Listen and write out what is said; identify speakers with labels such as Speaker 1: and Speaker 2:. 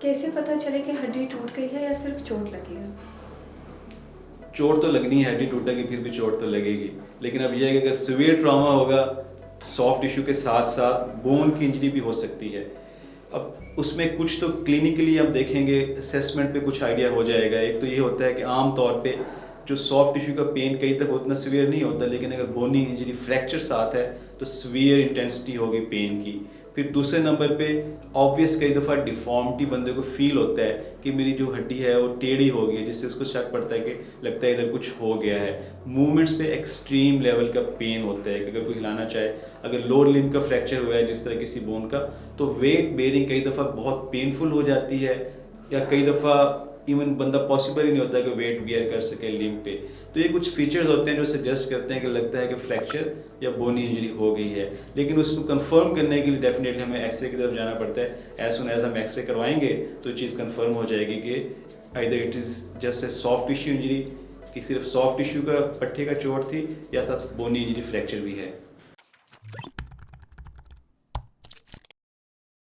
Speaker 1: कैसे पता चले कि हड्डी टूट गई है या सिर्फ चोट लगी है?
Speaker 2: चोट तो लगनी है, हड्डी टूटेगी फिर भी चोट तो लगेगी। लेकिन अब यह है कि अगर सीवियर ट्रॉमा होगा, सॉफ्ट टिश्यू के साथ साथ बोन की इंजरी भी हो सकती है। अब उसमें कुछ तो क्लिनिकली आप देखेंगे, असेसमेंट पे कुछ आइडिया हो जाएगा। एक तो ये होता है कि आम तौर पे जो सॉफ्ट टिश्यू का पेन कई दफ़ा उतना सीवियर नहीं होता, लेकिन अगर बोनी इंजरी फ्रैक्चर साथ है तो सीवियर इंटेंसिटी होगी पेन की। फिर दूसरे नंबर पे ऑब्वियस कई दफ़ा डिफॉर्मिटी बंदे को फील होता है कि मेरी जो हड्डी है वो टेढ़ी हो गई है, जिससे उसको शक पड़ता है कि लगता है इधर कुछ हो गया है। मूवमेंट्स पे एक्सट्रीम लेवल का पेन होता है कि अगर कोई हिलाना चाहे, अगर लोअर लिम्ब का फ्रैक्चर हुआ है जिस तरह किसी बोन का, तो वेट बेयरिंग कई दफ़ा बहुत पेनफुल हो जाती है, या कई दफ़ा इवन बंदा पॉसिबल ही नहीं होता कि वेट बियर कर सके लिम्ब पे। तो ये कुछ फीचर्स होते हैं जो सजेस्ट करते हैं कि लगता है कि फ्रैक्चर या बोनी इंजरी हो गई है। लेकिन उसको कंफर्म करने के लिए डेफिनेटली हमें एक्सरे की तरफ जाना पड़ता है। एज सुन एज हम एक्सरे करवाएंगे तो चीज़ कंफर्म हो जाएगी कि either it is just a soft tissue injury, कि सिर्फ सॉफ्ट टिश्यू का पट्टे का चोट थी, या साथ बोनी इंजरी फ्रैक्चर भी है।